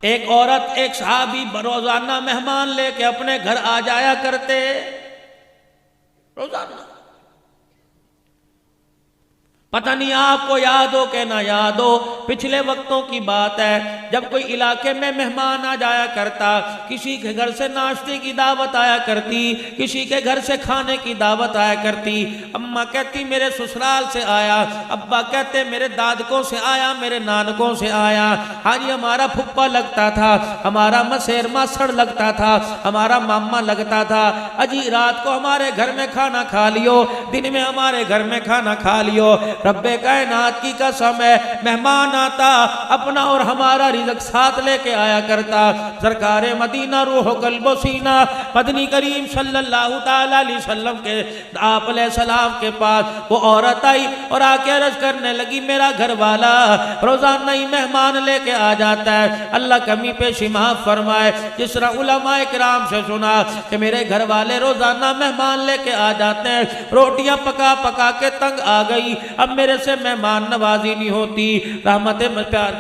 एक औरत एक सहाबी रोजाना मेहमान लेके अपने घर आ जाया करते, रोजाना। पता नहीं आपको याद हो कि ना याद हो, पिछले वक्तों की बात है, जब कोई इलाके में मेहमान आ जाया करता, किसी के घर से नाश्ते की दावत आया करती, किसी के घर से खाने की दावत आया करती। अम्मा कहती मेरे ससुराल से आया, अब्बा कहते मेरे दादकों से आया, मेरे नानकों से आया। हाँ जी, हमारा फुप्पा लगता था, हमारा मसेर मासड़ लगता था, हमारा मामा लगता था। अजी रात को हमारे घर में खाना खा लियो, दिन में हमारे घर में खाना खा लियो। रब्बे कायनात की कसम है, मेहमान आता अपना और हमारा रिज़्क़ साथ लेके आया करता। सरकारे मदीना रूह कल्बो सीना मदनी करीम सल्लल्लाहु ताला अलैहि वसल्लम के आप सलाम के पास वो औरत आई और आके अर्ज करने लगी, मेरा घर वाला रोजाना ही मेहमान लेके आ जाता है, अल्लाह कमी पेशी माफ फरमाए। जिस तरह उलमाए किराम से सुना कि मेरे घर वाले रोजाना मेहमान लेके आ जाते हैं, रोटियां पका पका के तंग आ गई, अब मेरे से मेहमान नवाजी नहीं होती। रहमत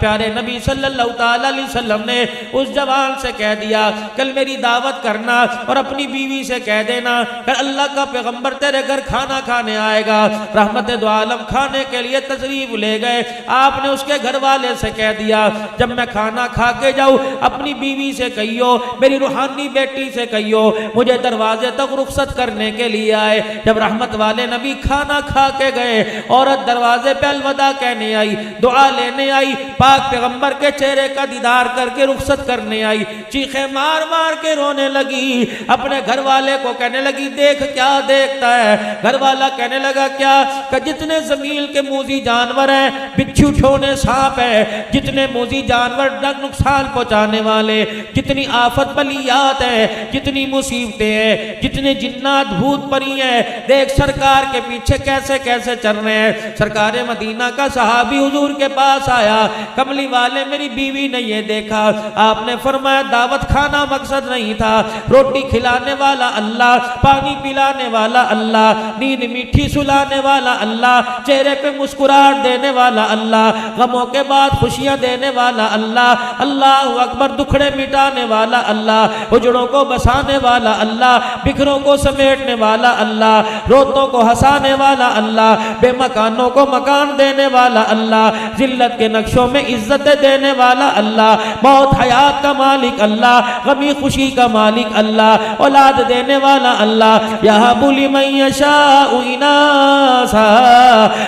प्यारे नबी सल्लल्लाहु ताला अलैहि वसल्लम ने उस जवान से कह दिया, कल मेरी दावत करना और अपनी बीवी से कह देना कल अल्लाह का पैगंबर तेरे घर खाना खाने आएगा। रहमत दो आलम खाने के लिए तशरीफ ले गए। आपने उसके घर वाले से कह दिया, जब मैं खाना खा के जाऊं अपनी बीवी से कहियो, मेरी रूहानी बेटी से कहियो मुझे दरवाजे तक रुखसत करने के लिए आए। जब रहमत वाले नबी खाना खा के गए, औरत दरवाजे पे अलविदा कहने आई, दुआ लेने आई, पाक पैगंबर के चेहरे का दीदार करके रुखसत करने आई। चीखे मार मार के रोने लगी, अपने घर वाले को कहने लगी, देख क्या देखता है। घर वाला कहने लगा, क्या? कि जितने जमीन के मूजी जानवर हैं, बिच्छू ठोने सांप है, जितने मूजी जानवर नुकसान पहुंचाने वाले, जितनी आफत बलियात है, जितनी मुसीबतें हैं, जितने जिन्नात भूत परी हैं, देख सरकार के पीछे कैसे कैसे चल रहे हैं। सरकारे मदीना का सहाबी हुजूर के पास आया, कमली वाले मेरी बीवी ने ये देखा, आपने फरमाया दावत खाना मकसद नहीं था, रोटी खिलाने वाला अल्लाह, पानी पिलाने वाला अल्लाह, नींद मीठी सुलाने वाला अल्लाह, चेहरे पे मुस्कुराहट देने वाला अल्लाह, गमों के बाद खुशियां देने वाला अल्लाह, अल्लाह अकबर, दुखड़े मिटाने वाला अल्लाह, उजड़ों को बसाने वाला अल्लाह, बिखरों को समेटने वाला अल्लाह, रोतों को हंसाने वाला अल्लाह, बेमकानों को मकान देने वाला अल्लाह, जिल्लत के नक्शों में इज्जत देने वाला अल्लाह, मौत हयात का मालिक अल्लाह, गमी खुशी का मालिक अल्लाह, औलाद देने वाला अल्लाह। यहबु लिमन यशाउ इनासा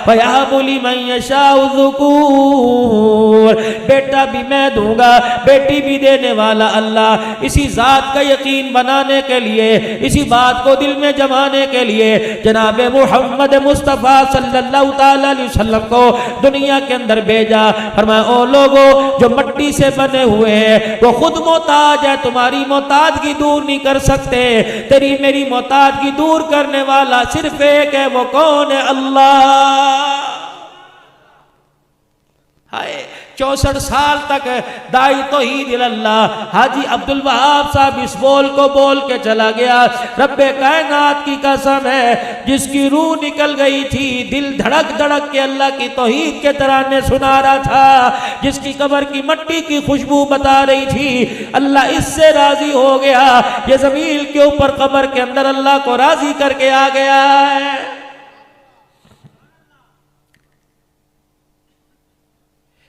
व यहबु लिमन यशाउ ज़ुकूर, बेटा भी मैं दूंगा, बेटी भी देने वाला अल्लाह। इसी जात का यकीन बनाने के लिए, इसी बात को दिल में जमाने के लिए जनाब मुहम्मद मुस्तफ़ा सल्लल्लाहु ताला अलैहि वसल्लम को दुनिया के अंदर भेजा। फरमाया, ओ लोगो जो मिट्टी से बने हुए हैं वो खुद मोहताज है, तुम्हारी मोहताजगी दूर नहीं कर सकते, तेरी मेरी मोहताजगी दूर करने वाला सिर्फ एक है, वो कौन है? अल्लाह। हाय 64 साल तक दाई तौहीद अल्लाह हाजी अब्दुल वहाब साहब इस बोल को बोल के चला गया। रब्बे कायनात की कसम है, जिसकी रूह निकल गई थी, दिल धड़क धड़क के अल्लाह की तौहीद के तराने सुना रहा था, जिसकी कब्र की मट्टी की खुशबू बता रही थी, अल्लाह इससे राजी हो गया, ये जमीन के ऊपर कब्र के अंदर अल्लाह को राजी करके आ गया है।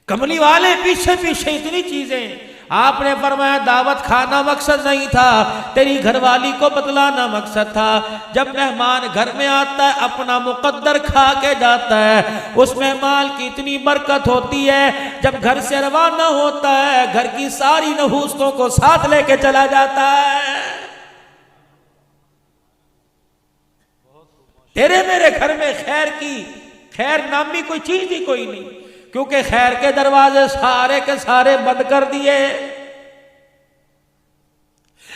कमली वाले पीछे पीछे इतनी चीजें। आपने फरमाया दावत खाना मकसद नहीं था, तेरी घरवाली को बतलाना मकसद था। जब मेहमान घर में आता है अपना मुकद्दर खा के जाता है, उस मेहमान की इतनी बरकत होती है, जब घर से रवाना होता है घर की सारी नहूसतों को साथ लेके चला जाता है। तेरे मेरे घर में खैर नामी कोई चीज ही कोई नहीं, क्योंकि खैर के दरवाजे सारे के सारे बंद कर दिए।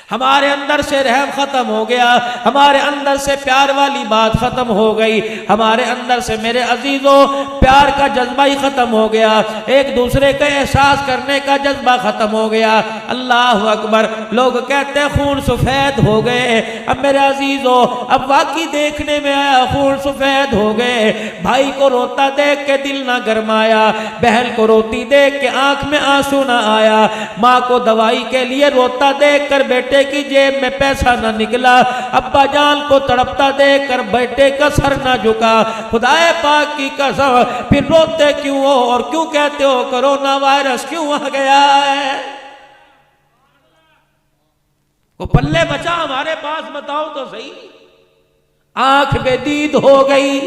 हमारे अंदर से रहम खत्म हो गया, हमारे अंदर से प्यार वाली बात खत्म हो गई, हमारे अंदर से मेरे अजीजों प्यार का जज्बा ही खत्म हो गया, एक दूसरे का एहसास करने का जज्बा खत्म हो गया। अल्लाह अकबर। लोग कहते हैं खून सफेद हो गए। अब मेरे अजीजों अब वाकई देखने में आया खून सफेद हो गए। भाई को रोता देख के दिल ना गरमाया, बहन को रोती देख के आंख में आंसू ना आया, माँ को दवाई के लिए रोता देख कर बेटे की जेब में पैसा ना निकला, अब्बा जान को तड़पता देख कर बेटे का सर ना झुका। खुदाए पाक की कसम, फिर रोते क्यों हो और क्यों कहते हो कोरोना वायरस क्यों आ गया है? को पल्ले बचा हमारे पास, बताओ तो सही। आंख बेदीद हो गई,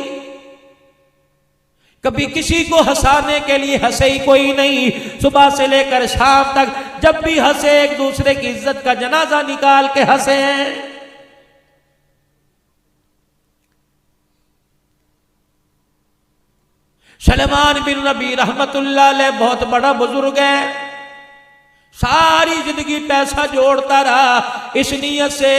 कभी किसी को हंसाने के लिए हंसे ही कोई नहीं। सुबह से लेकर शाम तक जब भी हंसे एक दूसरे की इज्जत का जनाजा निकाल के हंसे हैं। सलमान बिन नबी रहमतुल्लाह अलैह बहुत बड़ा बुजुर्ग है, सारी जिंदगी पैसा जोड़ता रहा इस नीयत से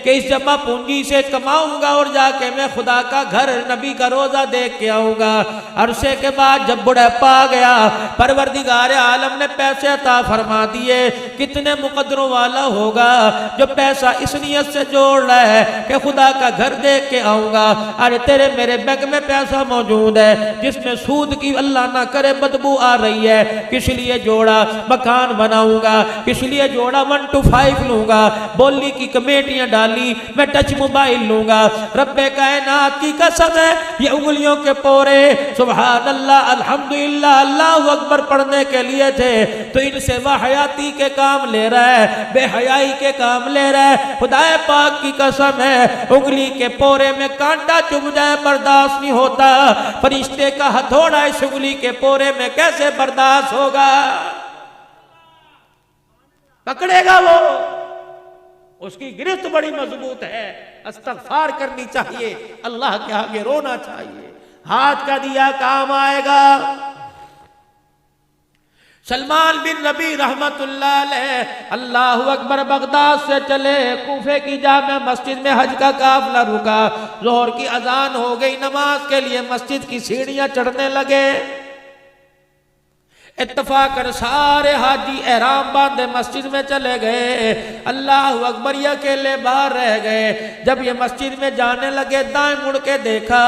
कि इस जमा पूंजी से कमाऊंगा और जाके मैं खुदा का घर नबी का रोजा देख के आऊंगा। अरसे के बाद जब बुढ़ापा आ गया, परवरदिगार आलम ने पैसे अता फरमा दिए। कितने मुकद्दरों वाला होगा जो पैसा इस नीयत से जोड़ रहा है कि खुदा का घर देख के आऊंगा। अरे तेरे मेरे बैंक में पैसा मौजूद है जिसमें सूद की अल्लाह ना करे बदबू आ रही है, किस लिए जोड़ा? मकान बनाऊंगा, किस लिए जोड़ा? 1 to 5 लूंगा, बोली की कमेटियां डाली, मैं टच मोबाइल लूंगा। रब्बे कायनात की कसम है, ये उंगलियों के पोरे सुभान अल्लाह अल्हम्दुलिल्लाह अल्लाहु अकबर पढ़ने के लिए थे, तो इनसे वाहयाती के काम ले रहा है, बेहयाई के काम ले रहा है। खुदाए पाक की कसम है, उंगली के पोरे में कांटा चुभ जाए बर्दाश्त नहीं होता, फरिश्ते का हथौड़ा इस उंगली के पोरे में कैसे बर्दाश्त होगा? पकड़ेगा वो, उसकी गिरफ्त बड़ी मजबूत है। इस्तग़फ़ार करनी चाहिए, अल्लाह के आगे रोना चाहिए, हाथ का दिया काम आएगा। सलमान बिन नबी रहमतुल्लाह अलैह अल्लाहु अकबर बगदाद से चले, कूफे की जामे मस्जिद में हज का काफिला रुका। ज़ोहर की अजान हो गई, नमाज के लिए मस्जिद की सीढ़ियां चढ़ने लगे। इत्तफाकन सारे हाजी एहराम बांधे मस्जिद में चले गए। अल्लाह अकबर, ये अकेले बाहर रह गए। जब ये मस्जिद में जाने लगे, दाएं मुड़ के देखा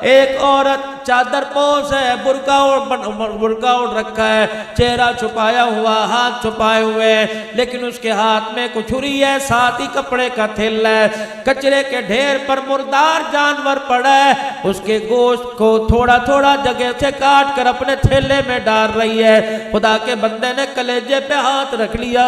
एक औरत चादर पोश है, बुर्का ओढ़ रखा है, चेहरा छुपाया हुआ, हाथ छुपाए हुए, लेकिन उसके हाथ में कुछ छुरी है, साथ ही कपड़े का थैला है। कचरे के ढेर पर मुर्दार जानवर पड़ा है, उसके गोश्त को थोड़ा थोड़ा जगह से काट कर अपने थैले में डाल रही है। खुदा के बंदे ने कलेजे पे हाथ रख लिया,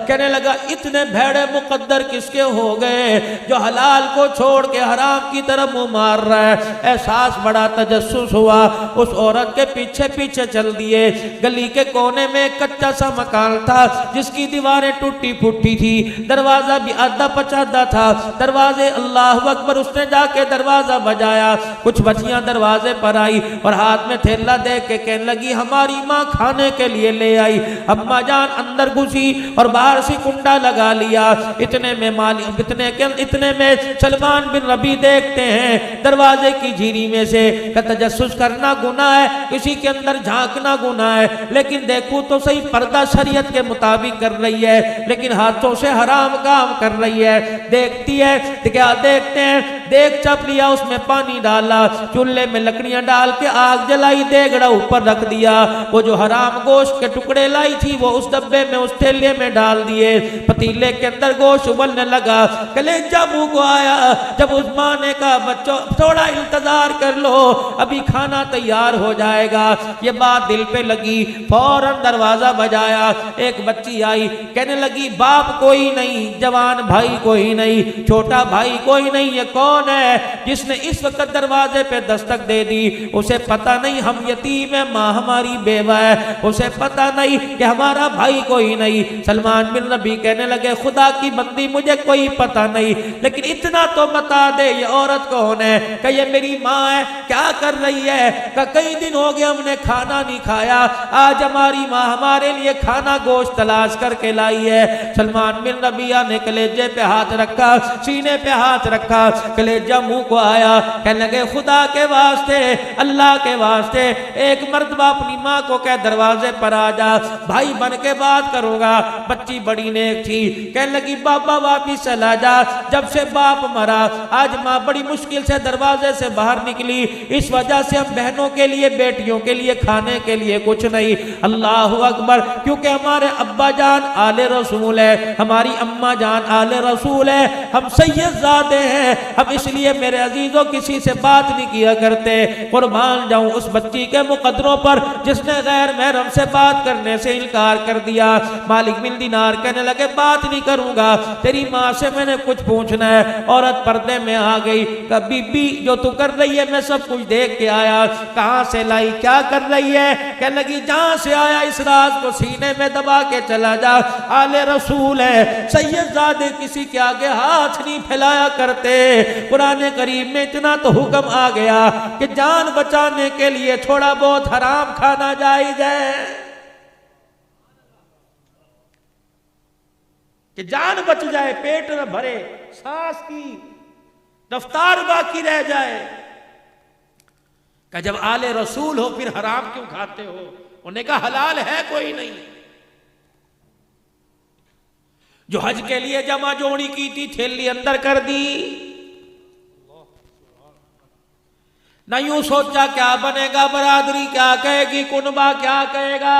कहने लगा इतने भेड़े मुकद्दर किसके हो गए जो हलाल को छोड़ के हराम की तरफ मुंह मार रहा है। एहसास बड़ा तजस्सुस हुआ, उस औरत के पीछे पीछे चल दिए। गली के कोने में एक कच्चा सा मकान था जिसकी दीवारें टूटी फूटी थी, दरवाजा भी आधा पचादा था। दरवाजे अल्लाह अकबर, उसने जाके दरवाजा बजाया। कुछ बच्चियां दरवाजे पर आई और हाथ में थैला देख के कहने लगी हमारी माँ खाने के लिए ले आई। अम्मा जान अंदर घुसी और बाहर से कुंडा लगा लिया। इतने में सलमान बिन रबी देखते हैं दरवाजे की झीरी में से, तजस्सुस करना गुनाह है, किसी के अंदर झांकना गुनाह है, लेकिन देखूं तो सही पर्दा शरीयत के मुताबिक कर रही है, लेकिन हाथों से हराम काम कर रही है। देखती है तो क्या देखते हैं, देख चप लिया, उसमें पानी डाला, चूल्हे में लकड़ियां डाल के आग जलाई, देगड़ा ऊपर रख दिया। वो जो हराम गोश्त के टुकड़े लाई थी वो उस डब्बे में, उस थैले में डाल दिए। पतीले के अंदर गोश्त उबलने लगा, कलेजा मुंह को आया। जब उस माँ ने कहा बच्चों थोड़ा इंतजार कर लो, अभी खाना तैयार हो जाएगा, ये बात दिल पे लगी। फौरन दरवाजा बजाया, एक बच्ची आई, कहने लगी बाप कोई नहीं, जवान भाई कोई नहीं, छोटा भाई कोई नहीं, ये कौन कौन है जिसने इस वक्त दरवाजे पे दस्तक दे दी? उसे पता नहीं हम यतीम है, माँ हमारी बेवा है, उसे पता नहीं कि हमारा भाई कोई नहीं। सलमान बिन रबी कहने लगे खुदा की बंदी मुझे कोई पता नहीं, लेकिन इतना तो बता दे ये औरत कौन है? कि ये मेरी माँ है। क्या कर रही है? कि कई दिन हो गए हमने खाना नहीं खाया, आज हमारी माँ हमारे लिए खाना गोश्त तलाश करके लाई है। सलमान बिन रबिया ने कलेजे पे हाथ रखा, सीने पे हाथ रखा, कलेजा मुंह को आया। कहने लगे खुदा के वास्ते, अल्लाह के वास्ते एक मर्तबा अपनी माँ को कह दरवाजे पर आ जा, भाई बन के बात करूंगा। बच्ची बड़ी नेक थी, कहने लगी बाबा वापिस चला जा, जब से बाप मरा आज माँ बड़ी मुश्किल से दरवाजे से बाहर निकली, इस वजह से हम बहनों के लिए बेटियों के लिए खाने के लिए कुछ नहीं। अल्लाह अकबर, क्योंकि हमारे अब्बा जान आले रसूल है, हमारी अम्मा जान आले रसूल है, हम सैयदजादे हैं, हम इसलिए मेरे अजीजों किसी से बात नहीं किया करते। कुर्बान जाऊं उस बच्ची के मुकद्दरों पर जिसने गैर महरम से बात करने से इनकार कर दिया। मालिक बिन दीनार कहने लगे बात नहीं करूंगा, तेरी माँ से मैंने कुछ पूछना है। औरत पर्दे में आ गई, कहा बीबी जो तू कर रही है मैं सब कुछ देख के आया, कहां से लाई, क्या कर रही है? कहने लगी जहां से आया इस राज को सीने में दबा के चला जा, आले रसूल है, सैयदजादे किसी के आगे हाथ नहीं फैलाया करते। कुरान करीम में इतना तो हुक्म आ गया कि जान बचाने के लिए थोड़ा बहुत हराम खाना जायज है, कि जान बच जाए, पेट न भरे, सांस की रफ्तार बाकी रह जाए। कि जब आले रसूल हो फिर हराम क्यों खाते हो? उन्हें कहा हलाल है कोई नहीं। जो हज के लिए जमा जोड़ी की थी थैली अंदर कर दी, न यूं सोचा क्या बनेगा, बरादरी क्या कहेगी, कुनबा क्या कहेगा,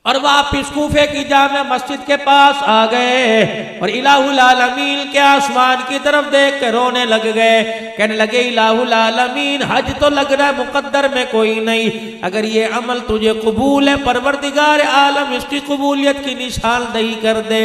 और वापिस कूफे की जामे मस्जिद के पास आ गए और इलाहुल आलमीन के आसमान की तरफ देख कर रोने लग गए। कहने लगे इलाहुल आलमीन हज तो लग रहा है मुकद्दर में कोई नहीं, अगर ये अमल तुझे कबूल है परवरदिगार आलम इसकी कबूलियत की निशानदही कर दे।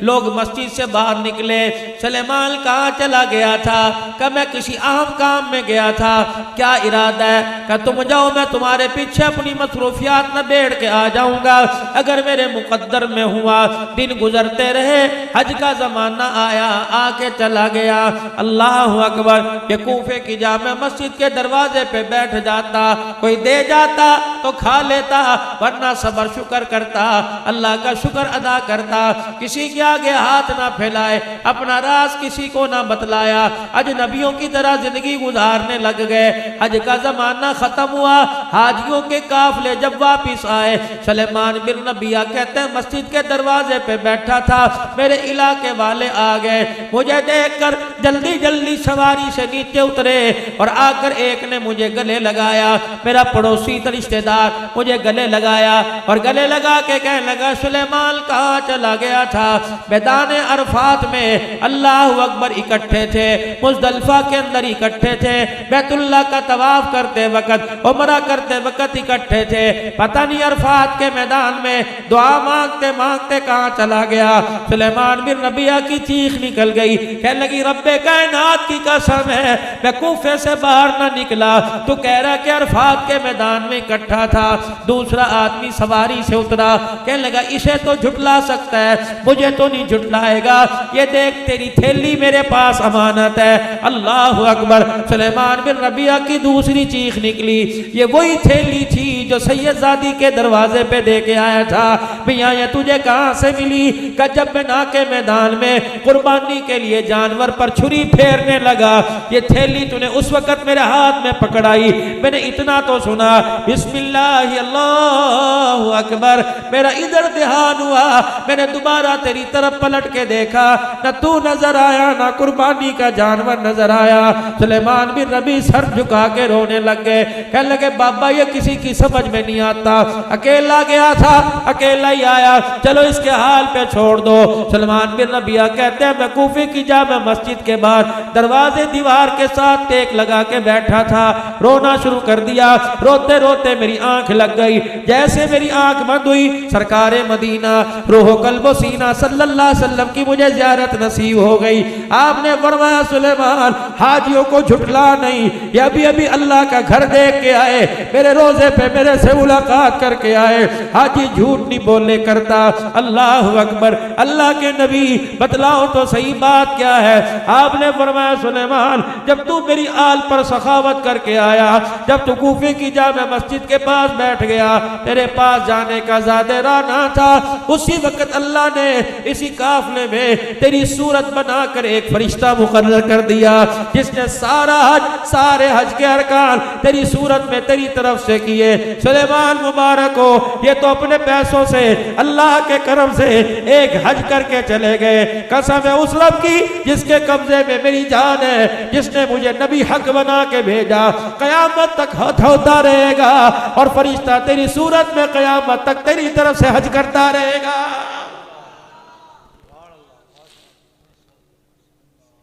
लोग मस्जिद से बाहर निकले। सुलेमान कहाँ चला गया था? कि मैं किसी अहम काम में गया था। क्या इरादा है? कि तुम जाओ, मैं तुम्हारे पीछे अपनी मसरूफियात में बैठ के आ जाऊंगा। अगर मेरे मुकद्दर में हुआ, दिन गुजरते रहे, हज का जमाना आया, आके चला गया। अल्लाह अकबर, के कूफे की जामे मस्जिद के दरवाजे पे बैठ जाता, कोई दे जाता तो खा लेता, वरना सबर शुक्र करता, अल्लाह का शुक्र अदा करता, किसी के आगे हाथ ना फैलाए, अपना राज किसी को ना बतलाया, अजनबियों की तरह जिंदगी गुजारने लग गए। हज का जमाना खत्म हुआ, हाजियों के काफिले जब वापिस आए, सुलेमान बिन नबिया कहते हैं मस्जिद के दरवाजे पे बैठा था, मेरे इलाके वाले आ गए, मुझे देखकर जल्दी जल्दी सवारी से नीचे उतरे और आकर एक ने मुझे गले लगाया, मेरा पड़ोसी रिश्तेदार मुझे गले लगाया और गले लगा के कहने लगा सुलेमान कहाँ चला गया था? मैदान अरफात में अल्लाह अकबर इकट्ठे थे, मुज़दलिफा के अंदर इकट्ठे थे, बैतुल्लाह का तवाफ करते वक्त, उमरा करते वक्त इकट्ठे थे, पता नहीं अरफात के मैदान में दुआ मांगते मांगते कहाँ चला गया। सुलेमान बिन रबिया की चीख निकल गई, कहने लगी रब्बे कायनात की कसम है मैं कूफे से बाहर ना निकला, तू कह रहा कि अरफात के मैदान में इकट्ठा था। दूसरा आदमी सवारी से उतरा, कहने लगा इसे तो झुटला सकता है, मुझे तो नहीं झुटलाएगा, ये देख तेरी थैली मेरे पास अमानत है। अल्लाह अकबर, सुलेमान बिन रबिया की दूसरी चीख निकली, ये वही थैली थी जो सैयदजादी के दरवाजे पे दे के आया था। भैया ये तुझे कहां से मिली? जब मैं नाके मैदान में कुर्बानी के लिए जानवर पर छुरी फेरने लगा, ये थैली तूने उस वक्त मेरे हाथ में पकड़ाई, मैंने इतना तो सुना बिस्मिल्लाह अल्लाहु अकबर, मेरा इधर ध्यान हुआ, मैंने दोबारा तेरी तरफ पलट के देखा, न तू नजर आया न कुर्बानी का जानवर नजर आया। सुलेमान बिन रबी सर झुका के रोने लग गए, कहने लगे बाबा ये किसी की समझ में नहीं आता, अकेला गया था, अकेला ही आया, चलो इसके हाल पे छोड़ दो। सुलेमान बिन रबिया कहते हैं मैं कूफे की जामे मस्जिद के बाहर दरवाजे दीवार के साथ टेक लगा के बैठा था, रोना शुरू कर दिया, रोते रोते मेरी आंख लग गई, जैसे मेरी आंख आंख हुई, सरकार मदीना रूह कल्ब सीना सल्लल्लाहु अलैहि वसल्लम की मुझे ज़ियारत नसीब हो गई। आपने फरमाया सुलेमान हाजियों को झुठला नहीं, ये अभी अभी अल्लाह का घर देख के आए, मेरे रोजे पे मेरे से मुलाकात करके आए, हाजी झूठ नहीं बोलने करता। अल्लाह अकबर। अल्लाह के नबी बतलाओ तो सही बात क्या है? आपने फरमाया सुलेमान जब तू मेरी आल पर सखावत करके आया, जब तू कूफे की जामे मस्जिद के पास बैठ गया, तेरे पास जाने का ज़्यादा राना था, उसी वक्त अल्लाह ने इसी काफले में तेरी सूरत बनाकर एक फरिश्ता मुकर्रर कर दिया, जिसने सारे हज के अरकान तेरी सूरत में तेरी तरफ से किए। सुलेमान मुबारक हो, ये तो अपने पैसों से अल्लाह के करम से एक हज करके चले गए। कसम है उस रब की जिसके कब्जे में मेरी जान है, जिसने मुझे नबी हक बना के भेजा, कयामत तक हाथ होता रहेगा और फरिश्ता तेरी सूरत में कयामत तक तेरी तरफ से हज करता रहेगा।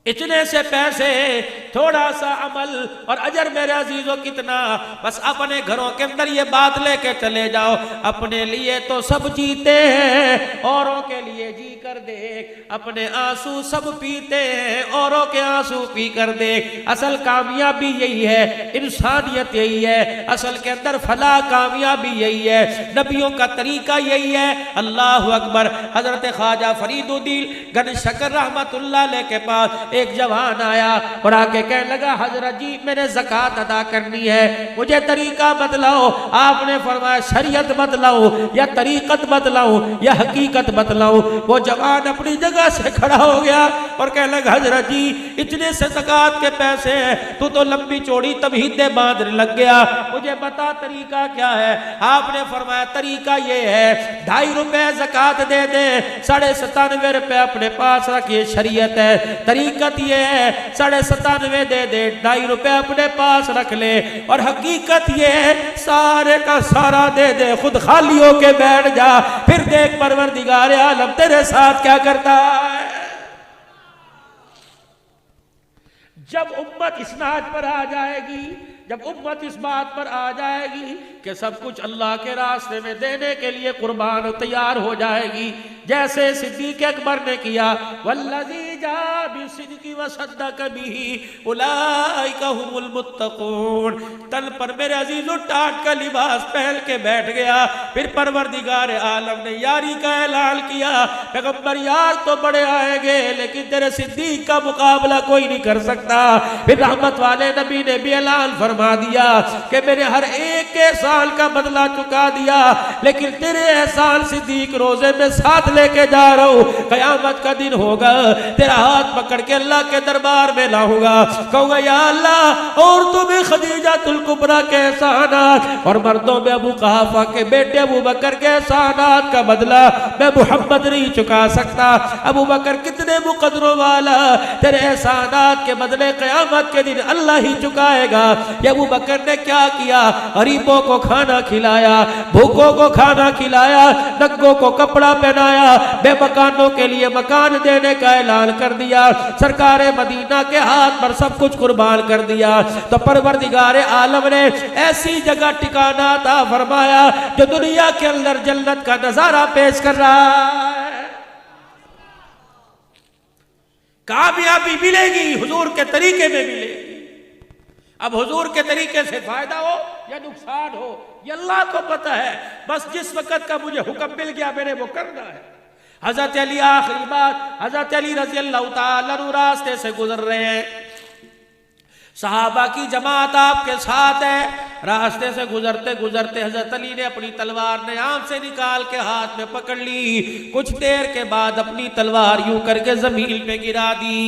इतने से पैसे, थोड़ा सा अमल और अजर मेरे अजीजों कितना। बस अपने घरों के अंदर ये बात लेके चले जाओ, अपने लिए तो सब जीते हैं, औरों के लिए जी कर देख, अपने आंसू सब पीते हैं, औरों के आंसू पी कर देख। असल कामयाबी यही है, इंसानियत यही है, असल के अंदर फला कामयाबी यही है, नबियों का तरीका यही है। अल्लाह अकबर। हजरत ख्वाजा फरीदुद्दीन गन शकर रहमतुल्लाह अलैह के पास एक जवान आया और आके कहने लगा हजरत जी मैंने ज़कात अदा करनी है, मुझे तरीका बतलाओ। आपने फरमाया शरीयत बतलाओ या तरीकत बतलाओ या हकीकत बतलाओ। वो जवान अपनी जगह से खड़ा हो गया और कहने लगा हजरत जी इतने से ज़कात के पैसे हैं, तू तो लंबी चौड़ी तमहीदें बांधने लग गया, मुझे बता तरीका क्या है। आपने फरमाया तरीका ये है 2.5 रुपए ज़कात दे दे, 97.5 रुपए अपने पास रखिए, शरीयत है। तरीकत ये है 97.5 दे दे, 2.5 रुपए अपने पास रख ले। और हकीकत ये है सारे का सारा दे दे, खुद खाली होके बैठ जा, फिर देख परवरदिगार आलम तेरे साथ क्या करता है। जब उम्मत इस नाज पर आ जाएगी, जब उम्मत इस बात पर आ जाएगी कि सब कुछ अल्लाह के रास्ते में देने के लिए कुर्बान तैयार हो जाएगी, जैसे सिद्दीक़ अकबर ने किया, वल्लज़ी जा बिसिद्क़ि व सद्दक़ बिही उलाइका हुमुल मुत्तक़ून। तन पर मेरे अजीज़ों टाट का लिबास पहन के बैठ गया। फिर परवरदिगार आलम ने यारी का ऐलान किया, पैगंबर यार तो बड़े आएंगे लेकिन तेरे सिद्दीक़ का मुकाबला कोई नहीं कर सकता। फिर रहमत वाले नबी ने भी ऐलान फरमा दिया कि मैंने हर एक एहसान का बदला चुका दिया, लेकिन तेरे एहसान सिद्दीक़ रोजे में साथ लेके जा रहा हूं। कयामत का दिन होगा, तेरा हाथ पकड़ के अल्लाह के दरबार में लाऊंगा, कहूंगा या अल्लाह और तुम्हें खदीजातुल कुबरा के एहसानात और मर्दों में अबू कहाफा के बेटे अबू बकर के एहसानात का बदला मैं मुहम्मद नहीं चुका सकता। अबू बकर कितने मुकदरों वाला, तेरे एहसानात के बदले कयामत के दिन अल्लाह ही चुकाएगा। ये अबू बकर ने क्या किया, गरीबों को खाना खिलाया, भूखों को खाना खिलाया, नंगों को कपड़ा पहनाया, बेमकानों के लिए मकान देने का ऐलान कर दिया, सरकार मदीना के हाथ पर सब कुछ कुर्बान कर दिया। तो परवरदिगार आलम ने ऐसी जगह ठिकाना था फरमाया जो दुनिया के अंदर जन्नत का नजारा पेश कर रहा है। कामयाबी मिलेगी हुजूर के तरीके में मिलेगी। अब हुजूर के तरीके से फायदा हो या नुकसान हो ये अल्लाह को पता है, बस जिस वक्त का मुझे हुक्म मिल गया मैंने वो करना है। हजरत अली आखिरी बात, हजरत अली रज़ी अल्लाह तआला अन्हु रास्ते से गुजर रहे हैं, सहाबा की जमात आपके साथ है। रास्ते से गुजरते गुजरते हजरत अली ने अपनी तलवार न्याम से निकाल के हाथ में पकड़ ली, कुछ देर के बाद अपनी तलवार यूं करके जमीन पे गिरा दी।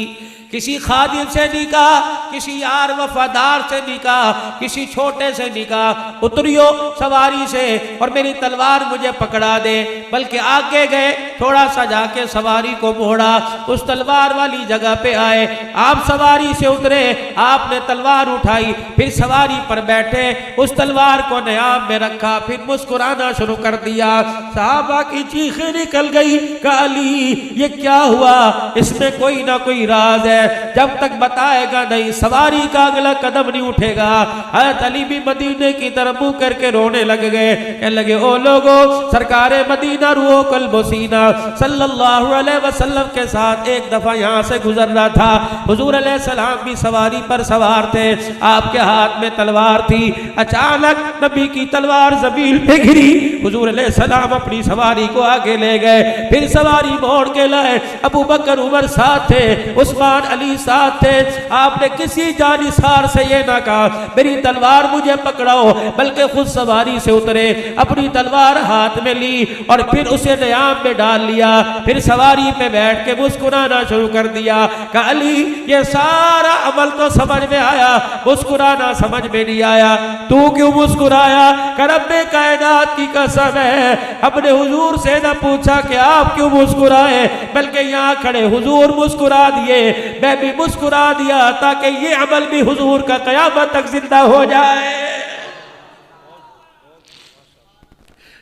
किसी खादिम से निकाह, किसी यार वफादार से निकाह, किसी छोटे से निकाह, उतरियो सवारी से और मेरी तलवार मुझे पकड़ा दे। बल्कि आगे गए, थोड़ा सा जाके सवारी को मोड़ा, उस तलवार वाली जगह पे आए, आप सवारी से उतरे, आपने तलवार उठाई, फिर सवारी पर बैठे, उस तलवार को न्याम में रखा, फिर मुस्कुराना शुरू कर दिया। साहबा की चीखें निकल गई, कहा अली ये क्या हुआ, इसमें कोई ना कोई राज है, जब तक बताएगा नहीं सवारी का अगला कदम नहीं उठेगा। हज़रत अली भी मदीने की तरफ मुंह करके रोने लग गए। कहने लगे ओ लोगो, सरकारे मदीना रूहो कल्बो सीना सल्लल्लाहु अलैहि वसल्लम के साथ एक दफा यहाँ से गुजर रहा था। हुजूर अलैहिस्सलाम भी सवारी पर सवार थे, आपके हाथ में तलवार थी। अचानक नबी की तलवार जमीन पे गिरी। हुजूर अलैहिस्सलाम अपनी सवारी को आगे ले गए, फिर सवारी मोड़ के लाए। अबू बकर उमर साथ थे, उस्मान अली साथ थे। आपने किसी जानिसार से ये ना कहा मेरी तलवार मुझे पकड़ाओ, बल्कि खुद सवारी से उतरे, अपनी तलवार हाथ में ली और फिर उसे न्याम में डाल लिया। फिर सवारी पे बैठ के मुस्कुराना शुरू कर दिया। कहा अली ये सारा अमल तो समझ में आया, मुस्कुराना समझ में नहीं आया। तू क्यों मुस्कुराया? रब्बे कायनात की कसम है, अपने हुजूर से न पूछा कि आप क्यों मुस्कुराए, बल्कि यहाँ खड़े हुजूर मुस्कुरा दिए, मैं भी मुस्कुरा दिया ताकि ये अमल भी हुजूर का क़यामत तक जिंदा हो जाए।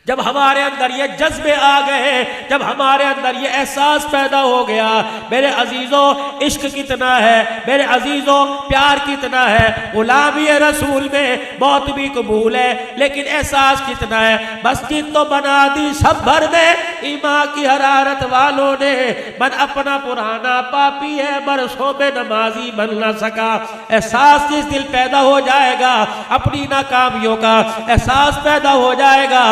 जब हमारे अंदर ये जज्बे आ गए, जब हमारे अंदर ये एहसास पैदा हो गया, मेरे अजीजों इश्क कितना है, मेरे अजीजों प्यार कितना है, गुलामी रसूल में मौत भी कबूल है, लेकिन एहसास कितना है। मस्जिद तो बना दी सब भर में, ईमान की हरारत वालों ने, मन अपना पुराना पापी है, बरसों में नमाजी बन ना सका। एहसास जिस दिल पैदा हो जाएगा, अपनी नाकामियों का एहसास पैदा हो जाएगा,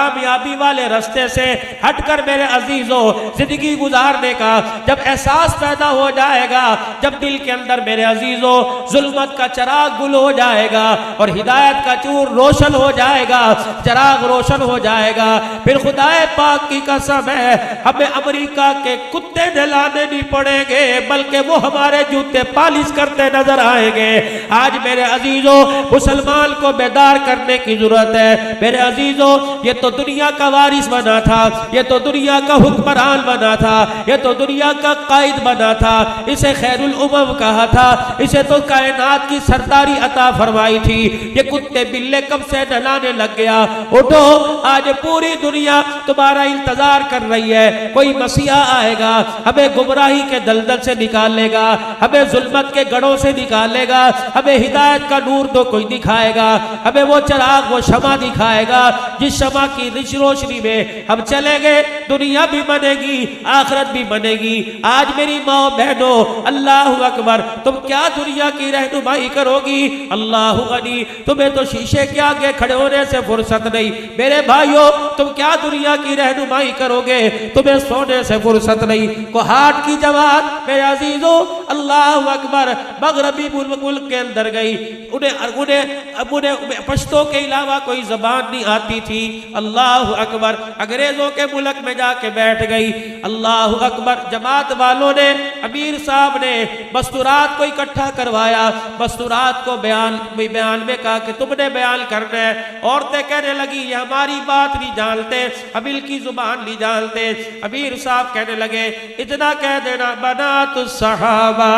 कामयाबी वाले रास्ते से हटकर मेरे अजीजों जिंदगी गुजारने का जब एहसास पैदा हो जाएगा, जब दिल के अंदर मेरे अजीजों जुल्मत का चराग गुल हो जाएगा और हिदायत का चूर रोशन हो जाएगा, चराग रोशन हो जाएगा, फिर खुदाए पाक की कसम है हमें अमेरिका के कुत्ते नहलाने नहीं पड़ेंगे, बल्कि वो हमारे जूते पालिश करते नजर आएंगे। आज मेरे अजीजों मुसलमान को बेदार करने की जरूरत है। मेरे अजीजों ये तो दुनिया का वारिस बना था, ये तो दुनिया का हुक्मरान बना था, ये तो दुनिया का कायद बना था, इसे खैरुल उमम कहा था, इसे तो कायनात की सरदारी अता फरमाई थी। ये कुत्ते बिल्ले कब से नहलाने लग गया। उठो, आज पूरी दुनिया तुम्हारा इंतजार कर रही है। कोई मसीहा आएगा, हमें गुमराही के दलदल से निकालेगा, हमें जुल्मत के गढ़ों से निकालेगा, हमें हिदायत का नूर तो कोई दिखाएगा, हमें वो चराग वो शमा दिखाएगा जिस शमा की रोशनी में हम चलेंगे, दुनिया भी बनेगी, आखिरत भी बनेगी। आज मेरी माँ बहनों, अल्लाह अकबर, तुम क्या दुनिया की रहनुमाई करोगी? अल्लाह गनी, तुम्हें तो शीशे के आगे खड़े होने से फुर्सत नहीं। मेरे भाइयों, तुम क्या दुनिया की रहनुमाई करोगे? तुम्हें सोने से फुर्सत नहीं। को हाट की जवान मेरे अजीजों, अल्लाह अकबर, मगरबी मुल्क के अंदर गई, उन्हें पश्तो के अलावा कोई जबान नहीं आती थी। अल्लाह अकबर, अंग्रेजों के मुल्क में जाके बैठ गई। अल्लाह अकबर, जमात वालों ने, अमीर साहब ने मस्तूरात को इकट्ठा करवाया। मस्तूरात को बयान में कहा कि तुमने बयान करना है। औरतें कहने लगी ये हमारी बात नहीं जानते, अमीर की जुबान नहीं जानते। अमीर साहब कहने लगे इतना कह देना, बनातु सहाबा,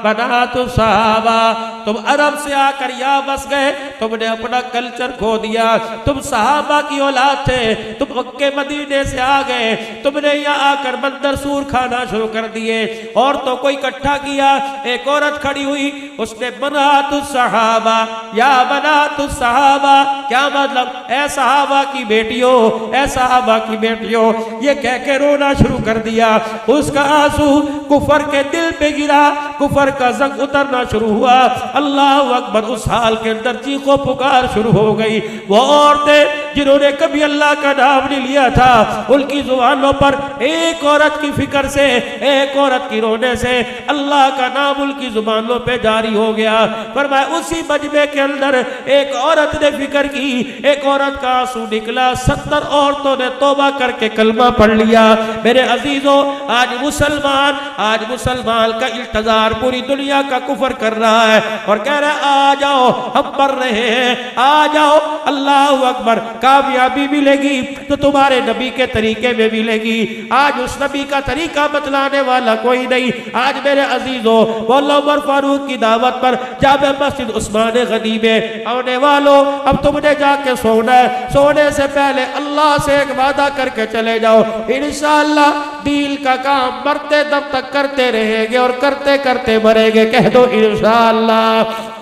बनातु सहाबा, तुम अरब से आकर यहाँ बस गए, तुमने अपना कल्चर खो दिया, तुम सहाबा की औलाद थे, तुम मक्के मदीने से आ गए, तुमने यहाँ आकर बंदर सूर खाना शुरू कर दिए। औरतों को इकट्ठा किया, एक औरत खड़ी हुई, उसने बनातु सहाबा, या बनातु सहाबा, क्या मतलब? ऐ सहाबा की बेटियों, ऐ सहाबा की बेटियों, ये कह के रोना शुरू कर दिया। उसका आंसू कुफर के दिल पे गिरा, कुफर का जंग उतरना शुरू हुआ। अल्लाह अकबर, उस हाल के अंदर चीखों पुकार शुरू हो गई। वो औरतें जिन्होंने कभी अल्लाह का नाम नहीं लिया था, उनकी जुबानों पर एक औरत की फिक्र से, एक औरत की रोने से अल्लाह का नाम उनकी जुबानों पे जारी हो गया। फरमाया उसी मजमे के अंदर एक औरत ने फिक्र की, एक औरत का आंसू निकला, 70 औरतों ने तौबा करके कलमा पढ़ लिया। मेरे अजीजों, आज मुसलमान का इंतजार पूरी दुनिया का कुफर कर रहा है और कह रहा है आ जाओ, हम मर रहे हैं, आ जाओ। अल्लाह अकबर, कामयाबी मिलेगी तो तुम्हारे नबी के तरीके में मिलेगी। आज उस नबी का तरीका बतलाने वाला कोई नहीं। आज मेरे अजीजों, मौला उमर फारूक की दावत पर जामे मस्जिद उस्मान गनी में आने वालों, अब तुमने जाके सोना है। सोने से पहले अल्लाह से एक वादा करके चले जाओ, इंशाअल्लाह दीन का काम मरते दम तक करते रहेंगे और करते करते मरेंगे। कह दो इंशाअल्लाह।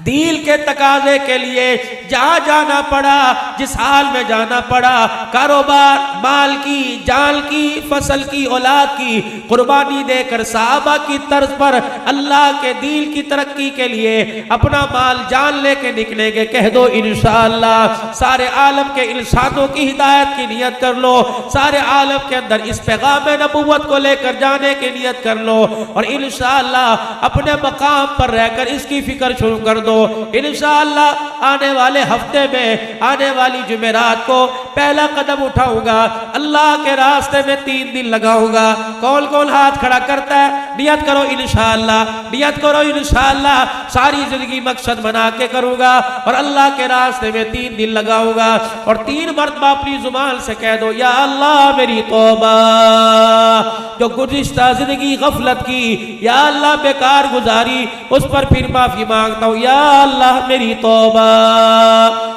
दीन के तकाजे के लिए जहाँ जाना पड़ा, जिस हाल में जाना पड़ा, कारोबार, माल की, जान की, फसल की, औलाद की कुर्बानी देकर साहबा की तर्ज पर अल्लाह के दीन की तरक्की के लिए अपना माल जान लेके निकलेंगे। कह दो इंशाअल्लाह। सारे आलम के इंसानों की हिदायत की नियत कर लो, सारे आलम के अंदर इस पैगाम नबूवत को लेकर जाने की नियत कर लो और इंशाअल्लाह अपने मकाम पर रहकर इसकी फिक्र शुरू कर दो। इंशाअल्लाह आने वाले हफ्ते में, आने वाली जुमेरात को पहला कदम उठाऊंगा, अल्लाह के रास्ते में 3 दिन लगाऊंगा। कौन कौन हाथ खड़ा करता है? नियत करो इंशाअल्लाह, नियत करो इंशाअल्लाह। सारी जिंदगी मकसद बना के करूंगा और अल्लाह के रास्ते में 3 दिन लगाऊंगा और 3 मरतबा अपनी जुबान से कह दो, या अल्लाह मेरी तौबा, जो गुज़िश्ता जिंदगी गफलत की, या अल्लाह बेकार गुजारी, उस पर फिर माफी मांगता हूँ। या अल्लाह मेरी तौबा।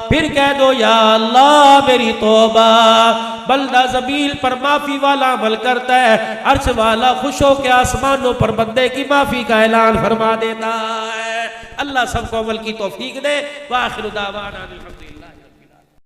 फिर कह दो, या अल्लाह मेरी तौबा। बंदा ज़मीन पर माफी वाला अमल करता है, अर्श वाला खुश हो के आसमानों पर बंदे की माफी का ऐलान फरमा देता है। अल्लाह सबको अमल की तौफीक दे। व आखिर दावाना अनिल हम्दुलिल्लाह।